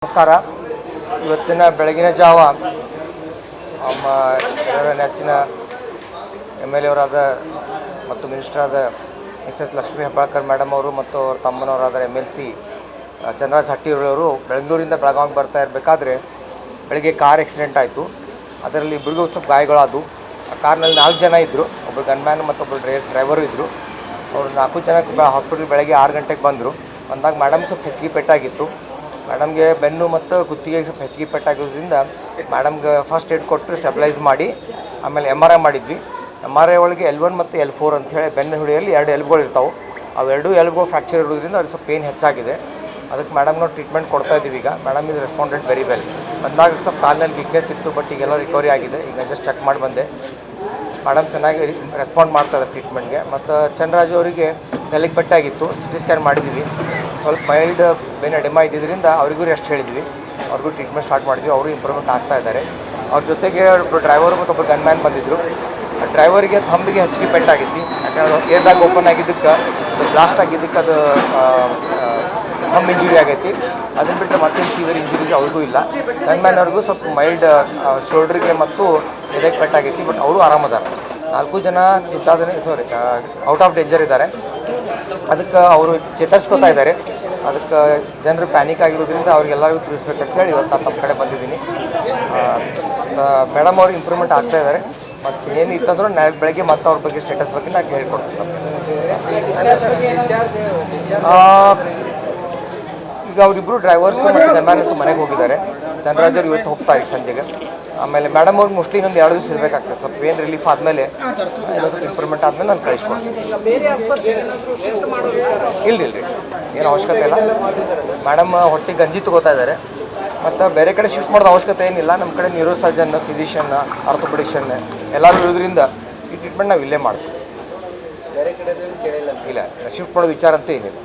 ನಮಸ್ಕಾರ. ಇವತ್ತಿನ ಬೆಳಗಿನ ಜಾವ ನಮ್ಮ ಎಲ್ಲರ ನೆಚ್ಚಿನ MLA ಅವರಾದ ಮತ್ತು ಮಿನಿಸ್ಟರ್ ಆದ ಮಿಸಸ್ ಲಕ್ಷ್ಮೀ ಹೆಬ್ಬಾಳ್ಕರ್ ಮೇಡಮ್ ಅವರು ಮತ್ತು ಅವ್ರ ತಮ್ಮನವರಾದ MLC ಚಂದ್ರರಾಜ್ ಹಟ್ಟಿಯವರು ಬೆಂಗಳೂರಿಂದ ಬೆಳಗಾವಿಗೆ ಬರ್ತಾ ಇರಬೇಕಾದ್ರೆ ಬೆಳಗ್ಗೆ ಕಾರ್ ಆಕ್ಸಿಡೆಂಟ್ ಆಯಿತು. ಅದರಲ್ಲಿ ಇಬ್ಬರಿಗೂ ಸ್ವಲ್ಪ ಗಾಯಗಳಾದವು. ಆ ಕಾರ್ನಲ್ಲಿ 4 ಜನ ಇದ್ದರು. ಒಬ್ಬರು ಗನ್ಮ್ಯಾನ್ ಮತ್ತು ಒಬ್ಬರು ಡ್ರೈವರು ಇದ್ದರು. ಅವರು 4 ಜನ ಹಾಸ್ಪಿಟಲ್ ಬೆಳಗ್ಗೆ 6 ಗಂಟೆಗೆ ಬಂದರು. ಬಂದಾಗ ಮೇಡಮ್ ಸ್ವಲ್ಪ ಹೆಚ್ಚಿಗೆ ಪೆಟ್ಟಾಗಿತ್ತು. ಮೇಡಮ್ಗೆ ಬೆನ್ನು ಮತ್ತು ಕುತ್ತಿಗೆಗೆ ಸ್ವಲ್ಪ ಹೆಚ್ಚಿಗೆ ಪೆಟ್ಟಾಗಿರೋದ್ರಿಂದ ಮೇಡಮ್ಗೆ ಫಸ್ಟ್ ಏಡ್ ಕೊಟ್ಟು ಸ್ಟೆಬಿಲೈಸ್ ಮಾಡಿ ಆಮೇಲೆ MRI ಮಾಡಿದ್ವಿ. MRI ಒಳಗೆ L1 ಮತ್ತು L4 ಅಂಥೇಳಿ ಬೆನ್ನು ಹುಳಿಯಲ್ಲಿ 2 ಎಲುಬುಗಳು ಇರ್ತಾವೆ. ಅವು 2 ಎಲುಬುಗಳು ಫ್ರ್ಯಾಕ್ಚರ್ ಇರೋದ್ರಿಂದ ಅವ್ರಿಗೆ ಸ್ವಲ್ಪ ಪೇನ್ ಹೆಚ್ಚಾಗಿದೆ. ಅದಕ್ಕೆ ಮೇಡಮ್ ನಾವು ಟ್ರೀಟ್ಮೆಂಟ್ ಕೊಡ್ತಾ ಇದ್ದೀವಿ. ಈಗ ಮೇಡಮ್ ಇದು ರೆಸ್ಪಾಂಡೆಡ್ ವೆರಿ ವೆಲ್. ಬಂದಾಗ ಸ್ವಲ್ಪ ಕಾಲಿನಲ್ಲಿ ವೀಕ್ನೆಸ್ ಇತ್ತು, ಬಟ್ ಈಗೆಲ್ಲ ರಿಕವರಿ ಆಗಿದೆ. ಈಗ ಜಸ್ಟ್ ಚೆಕ್ ಮಾಡಿ ಬಂದೆ. ಮೇಡಮ್ ಚೆನ್ನಾಗಿ ರೆಸ್ಪಾಂಡ್ ಮಾಡ್ತಾಯಿದ್ದಾರೆ ಟ್ರೀಟ್ಮೆಂಟ್ಗೆ. ಮತ್ತು ಚಂದ್ರರಾಜು ಅವರಿಗೆ ತಲೆಗೆ ಪೆಟ್ಟಾಗಿತ್ತು, CT ಸ್ಕ್ಯಾನ್ ಮಾಡಿದ್ದೀವಿ. ಸ್ವಲ್ಪ ಮೈಲ್ಡ್ ಬೆನ್ನು ಎಡೆಮಾ ಇದ್ದಿದ್ದರಿಂದ ಅವರಿಗೂ ರೆಸ್ಟ್ ಹೇಳಿದ್ವಿ. ಅವ್ರಿಗೂ ಟ್ರೀಟ್ಮೆಂಟ್ ಸ್ಟಾರ್ಟ್ ಮಾಡಿದ್ವಿ. ಅವರು ಇಂಪ್ರೂವ್ಮೆಂಟ್ ಆಗ್ತಾ ಇದ್ದಾರೆ. ಅವ್ರ ಜೊತೆಗೆ ಒಬ್ಬರು ಡ್ರೈವರು ಮತ್ತು ಒಬ್ಬರು ಗನ್ಮ್ಯಾನ್ ಬಂದಿದ್ದರು. ಡ್ರೈವರಿಗೆ ಥಂಬಿಗೆ ಹೆಚ್ಚಿಗೆ ಪೆಟ್ಟಾಗಿತ್ತು. ಯಾಕಂದ್ರೆ ಏರ್ ಬ್ಯಾಗ್ ಓಪನ್ ಆಗಿದ್ದಕ್ಕೆ ಬ್ಲಾಸ್ಟ್ ಆಗಿದ್ದಕ್ಕೆ ಅದು ಥಂಬ್ ಇಂಜುರಿ ಆಗೈತಿ. ಅದನ್ನು ಬಿಟ್ಟರೆ ಮತ್ತೇನು ಸೀವಿಯರ್ ಇಂಜುರೀಸ್ ಅವ್ರಿಗೂ ಇಲ್ಲ. ಗನ್ಮ್ಯಾನ್ ಅವ್ರಿಗೂ ಸ್ವಲ್ಪ ಮೈಲ್ಡ್ ಶೋಲ್ಡ್ರಿಗೆ ಮತ್ತು ಎದೆಗೆ ಪೆಟ್ಟಾಗೈತಿ, ಬಟ್ ಅವರು ಆರಾಮದಾರೆ. 4 ಜನ ಔಟ್ ಆಫ್ ಡೇಂಜರ್ ಇದ್ದಾರೆ. ಅದಕ್ಕೆ ಅವರು ಚೇತರಿಸ್ಕೊತಾ ಇದ್ದಾರೆ. ಅದಕ್ಕೆ ಜನರು ಪ್ಯಾನಿಕ್ ಆಗಿರೋದ್ರಿಂದ ಅವ್ರಿಗೆಲ್ಲರಿಗೂ ತಿಳಿಸ್ಬೇಕಂತ ಹೇಳಿ ಇವತ್ತು ನಾನು ತಮ್ಮ ಕಡೆ ಬಂದಿದ್ದೀನಿ. ಮೇಡಮ್ ಅವ್ರಿಗೆ ಇಂಪ್ರೂವ್ಮೆಂಟ್ ಆಗ್ತಾ ಇದ್ದಾರೆ. ಮತ್ತು ಏನು ಇತ್ತಂದ್ರೂ ನಾಳೆ ಬೆಳಗ್ಗೆ ಮತ್ತೆ ಅವ್ರ ಬಗ್ಗೆ ಸ್ಟೇಟಸ್ ಬಗ್ಗೆ ನಾನು ಹೇಳ್ಕೊಡ್ತೀನಿ. ಈಗ ಅವರಿಬ್ಬರು ಡ್ರೈವರ್ಸ್ ಮತ್ತು ಗನ್ಮ್ಯಾನ್ ಮನೆಗೆ ಹೋಗಿದ್ದಾರೆ. ಚಂದ್ರರಾಜರು ಇವತ್ತು ಹೋಗ್ತಾರೆ ಸಂಜೆಗೆ. ಆಮೇಲೆ ಮೇಡಮ್ ಅವ್ರು ಮೋಸ್ಟ್ಲಿ ಇನ್ನೊಂದು 2 ದಿವಸ ಇರಬೇಕಾಗ್ತದೆ. ಸ್ವಲ್ಪ ಪೇನ್ ರಿಲೀಫ್ ಆದಮೇಲೆ ಇನ್ನೊಂದು ಇಂಪ್ರೂವ್ಮೆಂಟ್ ಆದಮೇಲೆ ನಾನು ಕಳಿಸ್ಕೊಡ್ತೀನಿ. ಇಲ್ಲ ಏನು ಅವಶ್ಯಕತೆ ಇಲ್ಲ. ಮೇಡಮ್ ಹೊಟ್ಟೆಗೆ ಗಂಜಿ ತೊಗೋತಾ ಇದ್ದಾರೆ. ಮತ್ತು ಬೇರೆ ಕಡೆ ಶಿಫ್ಟ್ ಮಾಡೋದು ಅವಶ್ಯಕತೆ ಏನಿಲ್ಲ. ನಮ್ಮ ಕಡೆ ನ್ಯೂರೋ ಸರ್ಜನ್, ಫಿಸಿಷಿಯನ್, ಆರ್ಥೋಪೆಡಿಷನ್ ಎಲ್ಲರೂ ಇರೋದ್ರಿಂದ ಈ ಟ್ರೀಟ್ಮೆಂಟ್ ನಾವು ಇಲ್ಲೇ ಮಾಡ್ತೀವಿ. ಬೇರೆ ಕಡೆ ಇಲ್ಲ, ಶಿಫ್ಟ್ ಮಾಡೋ ವಿಚಾರ ಅಂತೂ ಏನಿಲ್ಲ.